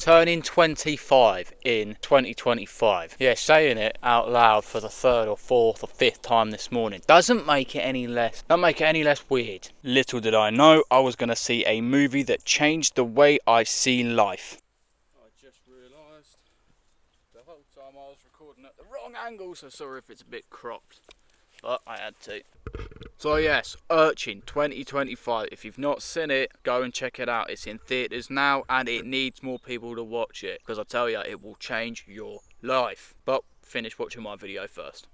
turning 25 in 2025. Yeah, saying it out loud for the third or fourth or fifth time this morning doesn't make it any less weird. Little did I know I was going to see a movie that changed the way I see life. I just realised the whole time I was recording at the wrong angle, so sorry if it's a bit cropped, but I had to. So yes, Urchin 2025. If you've not seen it, go and check it out. It's in theatres now and it needs more people to watch it, because I tell you, it will change your life. But finish watching my video first.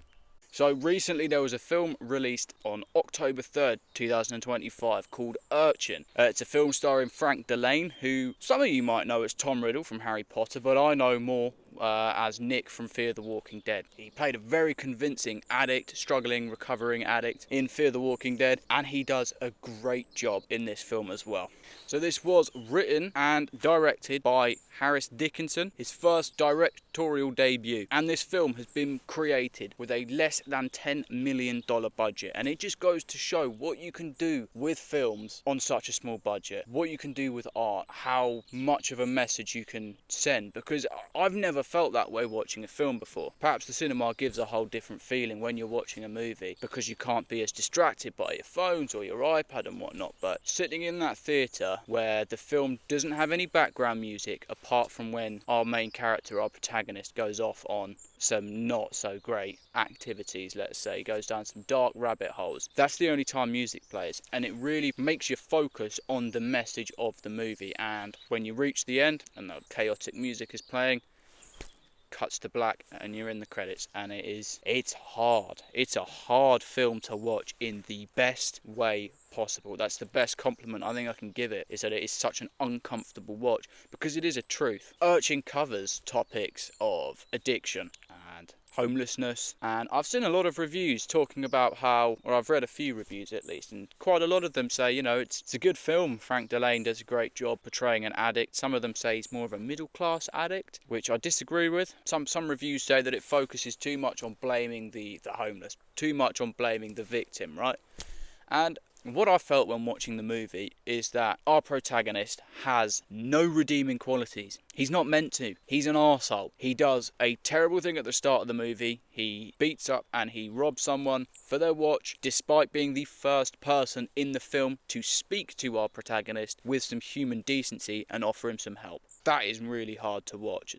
So recently there was a film released on October 3rd, 2025 called Urchin. It's a film starring Frank Dillane, who some of you might know as Tom Riddle from Harry Potter, but I know more as Nick from Fear the Walking Dead. He played a very convincing addict, struggling, recovering addict in Fear the Walking Dead, and he does a great job in this film as well. So this was written and directed by Harris Dickinson, his first directorial debut, and this film has been created with a less than $10 million budget, and it just goes to show what you can do with films on such a small budget, what you can do with art, how much of a message you can send, because I've never felt that way watching a film before. Perhaps the cinema gives a whole different feeling when you're watching a movie because you can't be as distracted by your phones or your iPad and whatnot, but sitting in that theatre where the film doesn't have any background music apart from when our main character, our protagonist, goes off on some not so great activities, let's say, goes down some dark rabbit holes. That's the only time music plays, and it really makes you focus on the message of the movie. And when you reach the end and the chaotic music is playing, cuts to black and you're in the credits, and it's hard. It's a hard film to watch in the best way possible. That's the best compliment I think I can give it, is that it is such an uncomfortable watch, because it is a truth. Urchin covers topics of addiction and homelessness, and I've seen a lot of reviews talking about how, or I've read a few reviews at least, and quite a lot of them say, you know, it's a good film. Frank Dillane does a great job portraying an addict. Some of them say he's more of a middle class addict, which I disagree with. Some reviews say that it focuses too much on blaming the homeless, too much on blaming the victim, right? And what I felt when watching the movie is that our protagonist has no redeeming qualities. He's not meant to. He's an arsehole. He does a terrible thing at the start of the movie. He beats up and he robs someone for their watch, despite being the first person in the film to speak to our protagonist with some human decency and offer him some help. That is really hard to watch.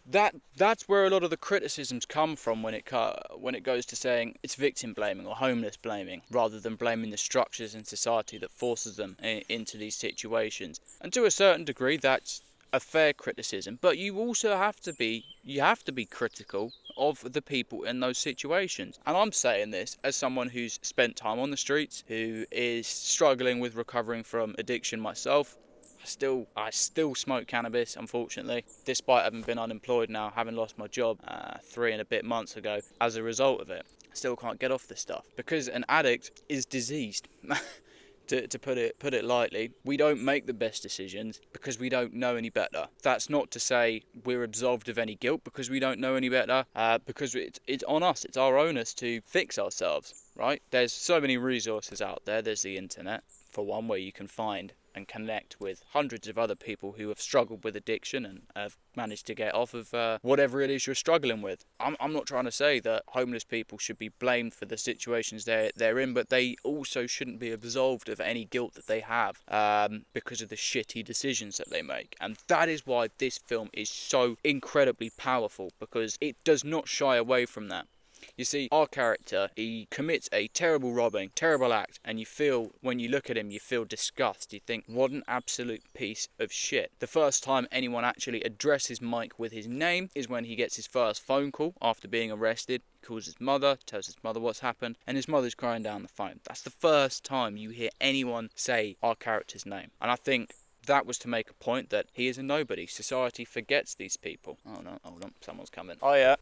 That's where a lot of the criticisms come from when it goes to saying it's victim blaming or homeless blaming, rather than blaming the structures in society that forces them into these situations. And to a certain degree, that's a fair criticism, but you also have to be critical of the people in those situations. And I'm saying this as someone who's spent time on the streets, who is struggling with recovering from addiction myself. I still smoke cannabis, unfortunately, despite having been unemployed now, having lost my job 3 and a bit months ago as a result of it. I still can't get off this stuff, because an addict is diseased. To put it lightly, we don't make the best decisions because we don't know any better. That's not to say we're absolved of any guilt because we don't know any better, because it's on us, it's our onus to fix ourselves, right? There's so many resources out there. There's the internet, for one, where you can find and connect with hundreds of other people who have struggled with addiction and have managed to get off of whatever it is you're struggling with. I'm not trying to say that homeless people should be blamed for the situations they're in, but they also shouldn't be absolved of any guilt that they have because of the shitty decisions that they make. And that is why this film is so incredibly powerful, because it does not shy away from that. You see, our character, he commits a terrible robbing, terrible act, and you feel, when you look at him, you feel disgust. You think, what an absolute piece of shit. The first time anyone actually addresses Mike with his name is when he gets his first phone call after being arrested. He calls his mother, tells his mother what's happened, and his mother's crying down the phone. That's the first time you hear anyone say our character's name. And I think that was to make a point that he is a nobody. Society forgets these people. Oh no, hold on, someone's coming. Oh yeah.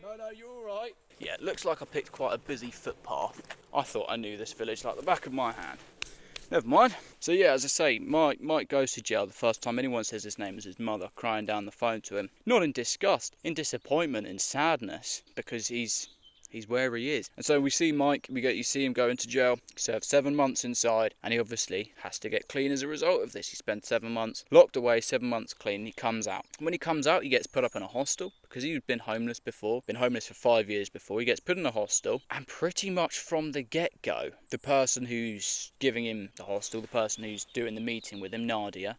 No, you're alright. Yeah, it looks like I picked quite a busy footpath. I thought I knew this village like the back of my hand. Never mind. So yeah, as I say, Mike goes to jail the first time anyone says his name is his mother, crying down the phone to him. Not in disgust, in disappointment, in sadness, because he's He's where he is. And so we see Mike, you see him go into jail, serve 7 months inside, and he obviously has to get clean as a result of this. He spent 7 months locked away, 7 months clean, and he comes out. When he comes out, he gets put up in a hostel, because he'd been homeless before, been homeless for 5 years before. He gets put in a hostel, and pretty much from the get-go, the person who's giving him the hostel, the person who's doing the meeting with him, Nadia,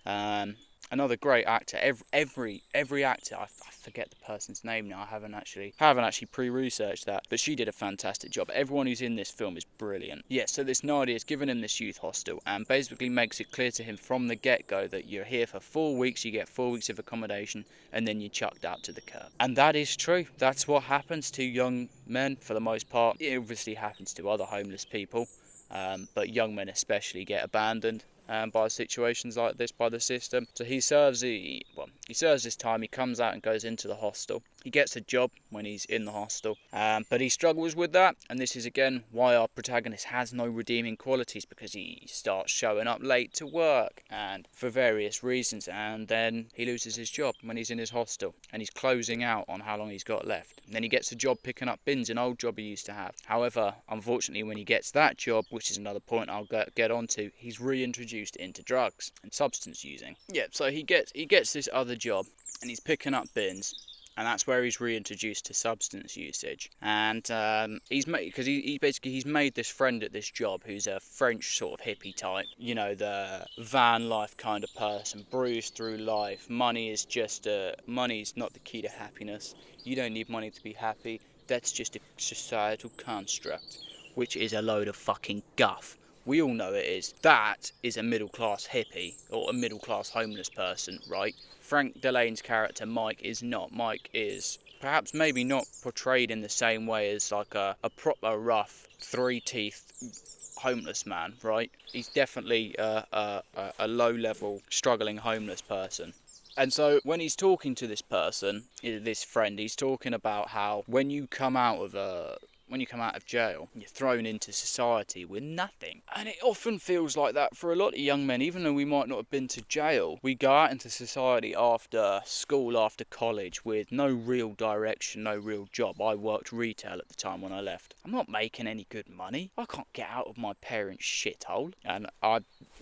another great actor. Every actor, I forget the person's name now. I haven't actually pre-researched that, but she did a fantastic job. Everyone who's in this film is brilliant. Yeah, so this Nadia is giving him this youth hostel and basically makes it clear to him from the get-go that you're here for 4 weeks, you get 4 weeks of accommodation, and then you're chucked out to the curb. And that is true. That's what happens to young men for the most part. It obviously happens to other homeless people, but young men especially get abandoned by situations like this, by the system. So he serves his time. He comes out and goes into the hostel. He gets a job when he's in the hostel, but he struggles with that, and this is again why our protagonist has no redeeming qualities, because he starts showing up late to work and for various reasons, and then he loses his job when he's in his hostel and he's closing out on how long he's got left. And then he gets a job picking up bins, an old job he used to have. However, unfortunately, when he gets that job, which is another point I'll get onto, he's reintroduced into drugs and substance using. Yeah, so he gets this other job and he's picking up bins, and that's where he's reintroduced to substance usage. And he's made this friend at this job who's a French sort of hippie type, you know, the van life kind of person, bruised through life. Money's not the key to happiness. You don't need money to be happy. That's just a societal construct, which is a load of fucking guff. We all know it is. That is a middle-class hippie, or a middle-class homeless person, right? Frank Dillane's character, Mike, is not. Mike is perhaps maybe not portrayed in the same way as like a proper rough, three-teeth homeless man, right? He's definitely a low-level, struggling homeless person. And so when he's talking to this person, this friend, he's talking about how when you come out of jail, you're thrown into society with nothing. And it often feels like that for a lot of young men, even though we might not have been to jail. We go out into society after school, after college, with no real direction, no real job. I worked retail at the time when I left. I'm not making any good money. I can't get out of my parents' shithole. And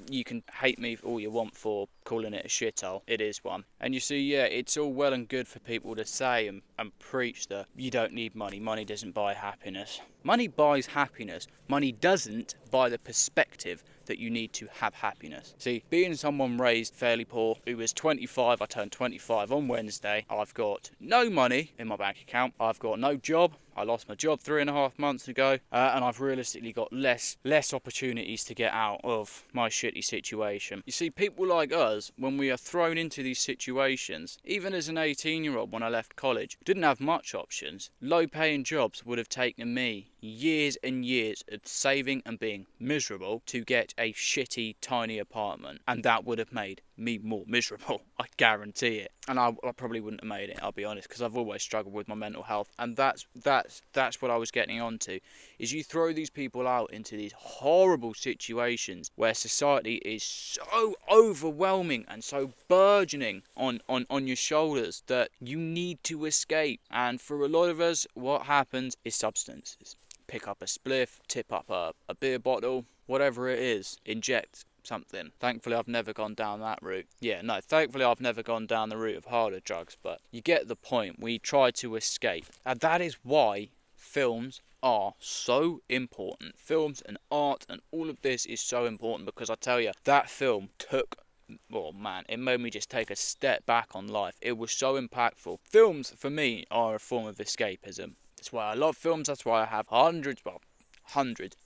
you can hate me all you want for calling it a shithole. It is one. And you see, yeah, it's all well and good for people to say and preach that you don't need money. Money doesn't buy happiness. Money buys happiness. Money doesn't buy the perspective that you need to have happiness. See, being someone raised fairly poor, who was 25, I turned 25 on Wednesday, I've got no money in my bank account, I've got no job, I lost my job 3.5 months ago, and I've realistically got less opportunities to get out of my shitty situation. You see, people like us, when we are thrown into these situations, even as an 18-year-old when I left college, didn't have much options. Low-paying jobs would have taken me years and years of saving and being miserable to get a shitty tiny apartment, and that would have made me more miserable, I guarantee it. And I probably wouldn't have made it, I'll be honest, because I've always struggled with my mental health, and that's what I was getting onto, is you throw these people out into these horrible situations where society is so overwhelming and so burgeoning on your shoulders that you need to escape. And for a lot of us, what happens is substances. Pick up a spliff, tip up a beer bottle, whatever it is, inject something. Thankfully, I've never gone down that route. Thankfully, I've never gone down the route of harder drugs, but you get the point. We try to escape. And that is why films are so important. Films and art and all of this is so important, because I tell you, that film it made me just take a step back on life. It was so impactful. Films, for me, are a form of escapism. That's why I love films. That's why I have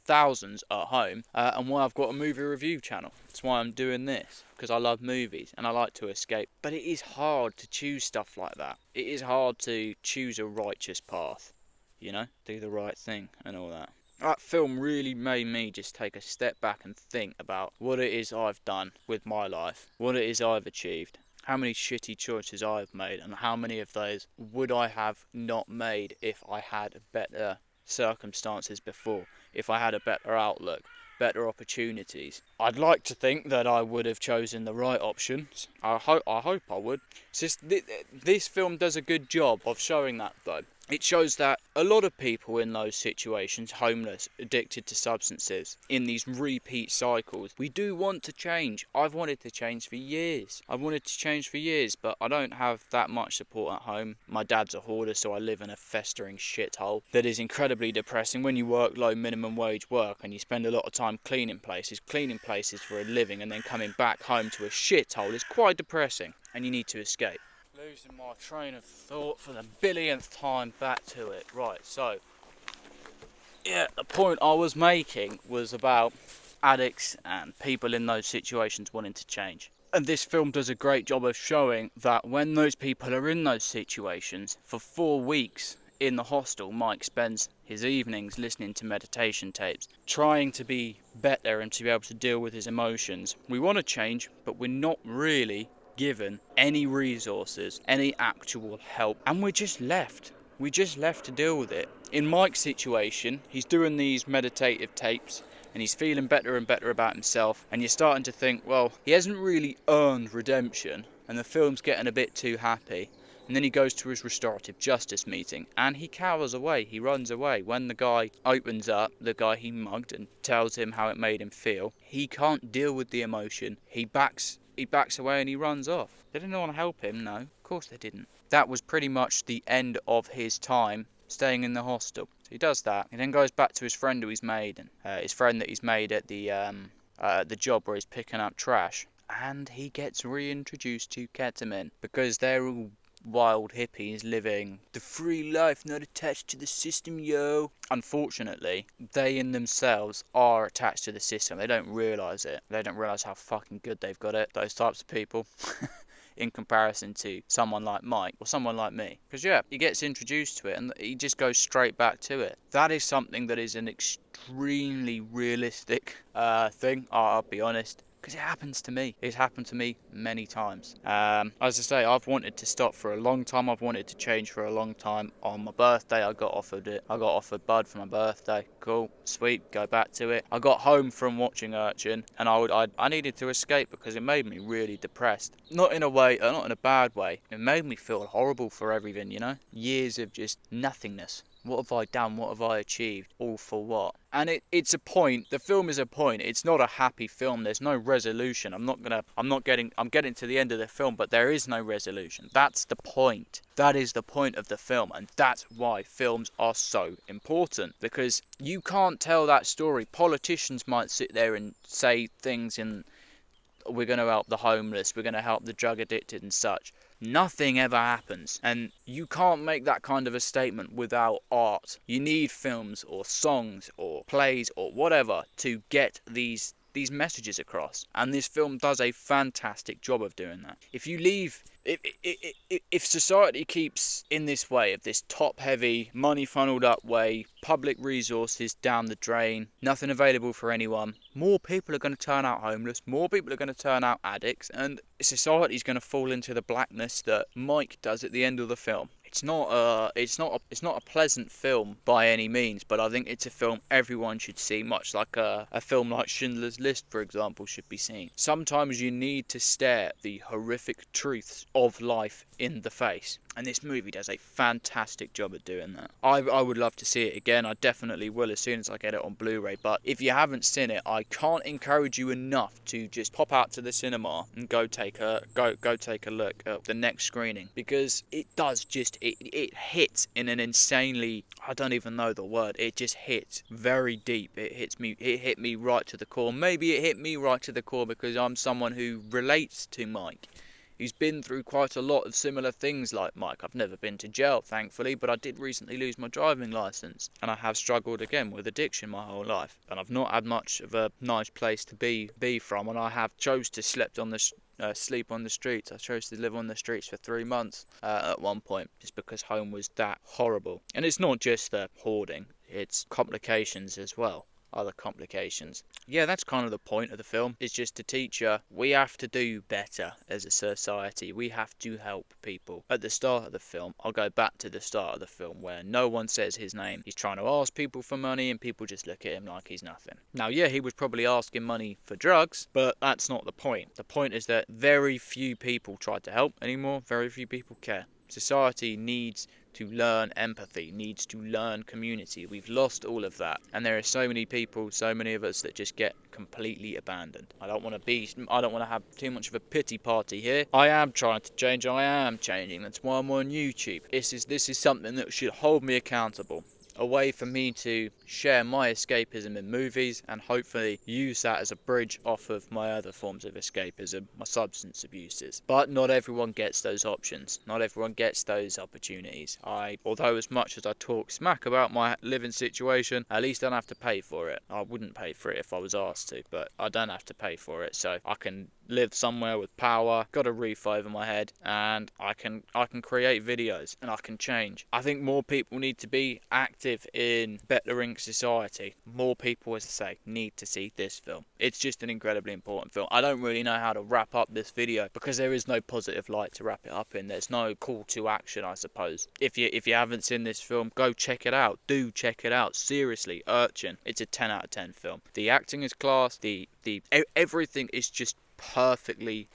thousands at home, and why I've got a movie review channel. That's why I'm doing this, because I love movies and I like to escape. But it is hard to choose stuff like that. It is hard to choose a righteous path, you know, do the right thing and all that. That film really made me just take a step back and think about what it is I've done with my life, what it is I've achieved, how many shitty choices I've made, and how many of those would I have not made if I had better circumstances before, if I had a better outlook, better opportunities. I'd like to think that I would have chosen the right options. I hope I would. It's just, this film does a good job of showing that, though. It shows that a lot of people in those situations, homeless, addicted to substances, in these repeat cycles, we do want to change. I've wanted to change for years. But I don't have that much support at home. My dad's a hoarder, so I live in a festering shithole that is incredibly depressing. When you work low minimum wage work and you spend a lot of time cleaning places for a living, and then coming back home to a shithole is quite depressing, and you need to escape. Losing my train of thought for the billionth time, back to it. Right, so, yeah, the point I was making was about addicts and people in those situations wanting to change. And this film does a great job of showing that when those people are in those situations, for 4 weeks in the hostel, Mike spends his evenings listening to meditation tapes, trying to be better and to be able to deal with his emotions. We want to change, but we're not really given any resources, any actual help, and we're just left. We just left to deal with it. In Mike's situation, he's doing these meditative tapes and he's feeling better and better about himself, and you're starting to think, well, he hasn't really earned redemption, and the film's getting a bit too happy. And then he goes to his restorative justice meeting and he cowers away, he runs away. When the guy opens up, the guy he mugged, and tells him how it made him feel, he can't deal with the emotion. He backs away and he runs off. They didn't want to help him, no, of course they didn't. That was pretty much the end of his time staying in the hostel. So he does that. He then goes back to his friend who he's made, and his friend that he's made at the job where he's picking up trash. And he gets reintroduced to ketamine because they're all wild hippies living the free life, not attached to the system, yo. Unfortunately, they in themselves are attached to the system. They don't realise it. They don't realise how fucking good they've got it, those types of people. In comparison to someone like Mike or someone like me. Because yeah, he gets introduced to it and he just goes straight back to it. That is something that is an extremely realistic thing, I'll be honest. Because it happens to me. It's happened to me many times. As I say, I've wanted to stop for a long time. I've wanted to change for a long time. On my birthday, I got offered it. I got offered bud for my birthday. Cool, sweet, go back to it. I got home from watching Urchin, and I needed to escape because it made me really depressed. Not in a bad way. It made me feel horrible for everything, you know? Years of just nothingness. What have I done? What have I achieved? All for what? And it's a point. The film is a point. It's not a happy film. There's no resolution. I'm getting to the end of the film, but there is no resolution. That's the point. That is the point of the film, and that's why films are so important. Because you can't tell that story. Politicians might sit there and say things in, we're going to help the homeless, we're going to help the drug addicted and such. Nothing ever happens, and you can't make that kind of a statement without art. You need films or songs or plays or whatever to get these messages across, and this film does a fantastic job of doing that. If society keeps in this way, of this top-heavy, money-funneled-up way, public resources down the drain, nothing available for anyone, more people are going to turn out homeless, more people are going to turn out addicts, and society's going to fall into the blackness that Mike does at the end of the film. It's not a pleasant film by any means, but I think it's a film everyone should see, much like a film like Schindler's List, for example, should be seen. Sometimes you need to stare the horrific truths of life in the face, and this movie does a fantastic job at doing that. I would love to see it again. I definitely will as soon as I get it on Blu-ray, but if you haven't seen it, I can't encourage you enough to just pop out to the cinema and go take a look at the next screening, because it hits in an insanely, I don't even know the word, it just hits very deep. It hit me right to the core. Maybe it hit me right to the core because I'm someone who relates to Mike, who's been through quite a lot of similar things like Mike. I've never been to jail, thankfully, but I did recently lose my driving licence, and I have struggled again with addiction my whole life, and I've not had much of a nice place to be from, and I have chose to sleep on the streets. I chose to live on the streets for 3 months at one point, just because home was that horrible. And it's not just the hoarding, it's complications as well. Other complications. Yeah, that's kind of the point of the film. It's just to teach you we have to do better as a society. We have to help people. At the start of the film, I'll go back to the start of the film where no one says his name. He's trying to ask people for money and people just look at him like he's nothing. Now, yeah, he was probably asking money for drugs, but that's not the point. The point is that very few people try to help anymore. Very few people care. Society needs to learn empathy, needs to learn community. We've lost all of that, and there are so many people, so many of us that just get completely abandoned. I don't want to have too much of a pity party here. I am trying to change. I am changing. That's why I'm on YouTube. This is something that should hold me accountable. A way for me to share my escapism in movies and hopefully use that as a bridge off of my other forms of escapism, my substance abuses. But not everyone gets those options. Not everyone gets those opportunities. Although as much as I talk smack about my living situation, at least I don't have to pay for it. I wouldn't pay for it if I was asked to, but I don't have to pay for it, so I can live somewhere with power, got a roof over my head, and I can create videos and I can change. I think more people need to be active in bettering society. More people, as I say, need to see this film. It's just an incredibly important film. I don't really know how to wrap up this video because there is no positive light to wrap it up in. There's no call to action, I suppose. If you haven't seen this film, go check it out. Do check it out. Seriously, Urchin. It's a 10 out of 10 film. The acting is class. The everything is just perfectly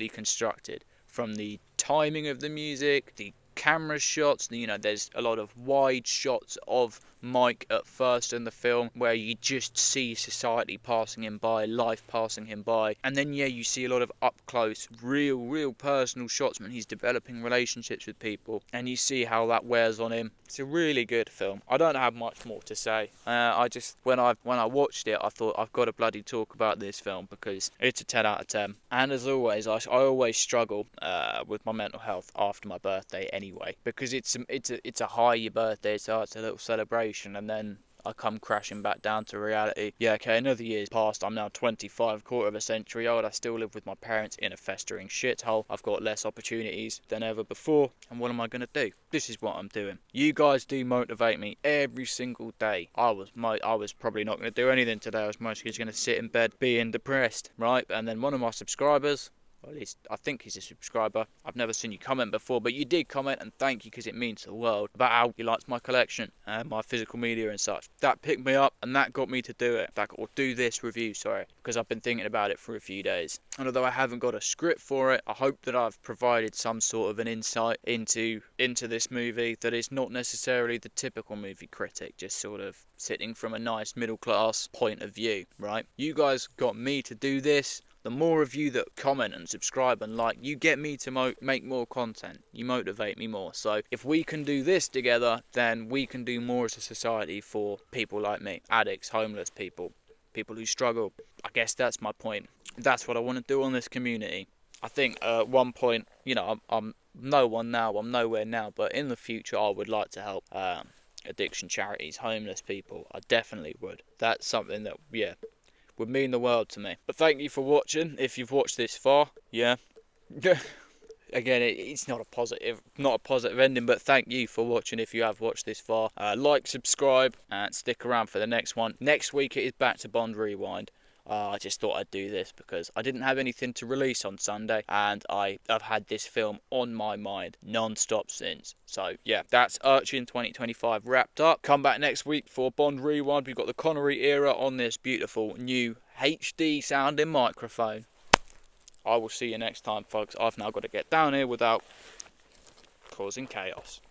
constructed, from the timing of the music, the camera shots. There's a lot of wide shots of Mike at first in the film where you just see society passing him by, life passing him by, and then you see a lot of up close, real personal shots when he's developing relationships with people, and you see how that wears on him. It's a really good film. I don't have much more to say. I just when I watched it, I thought I've got to bloody talk about this film because it's a 10 out of 10. And as always, I always struggle with my mental health after my birthday anyway, because it's a high your birthday, so it's a little celebration, and then I come crashing back down to reality. Yeah, okay, another year's passed. I'm now 25, quarter of a century old. I still live with my parents in a festering shithole. I've got less opportunities than ever before. And what am I going to do? This is what I'm doing. You guys do motivate me every single day. I was probably not going to do anything today. I was mostly just going to sit in bed being depressed, right? And then one of my subscribers, or at least I think he's a subscriber. I've never seen you comment before, but you did comment, and thank you because it means the world, about how you liked my collection and my physical media and such. That picked me up and that got me to do it. Or do this review, because I've been thinking about it for a few days. And although I haven't got a script for it, I hope that I've provided some sort of an insight into this movie that is not necessarily the typical movie critic, just sort of sitting from a nice middle class point of view, right? You guys got me to do this. The more of you that comment and subscribe and like, you get me to make more content. You motivate me more. So if we can do this together, then we can do more as a society for people like me. Addicts, homeless people who struggle. I guess that's my point. That's what I want to do on this community. I think at one point, I'm no one now, I'm nowhere now, but in the future I would like to help addiction charities, homeless people. I definitely would. That's something that, would mean the world to me. But thank you for watching. If you've watched this far, again, it's not a positive ending, but thank you for watching if you have watched this far. Like, subscribe, and stick around for the next one. Next week it is back to Bond Rewind. I just thought I'd do this because I didn't have anything to release on Sunday, and I've had this film on my mind non-stop since. So yeah, that's Urchin 2025 wrapped up. Come back next week for Bond Rewind. We've got the Connery era on this beautiful new HD sounding microphone. I will see you next time, folks. I've now got to get down here without causing chaos.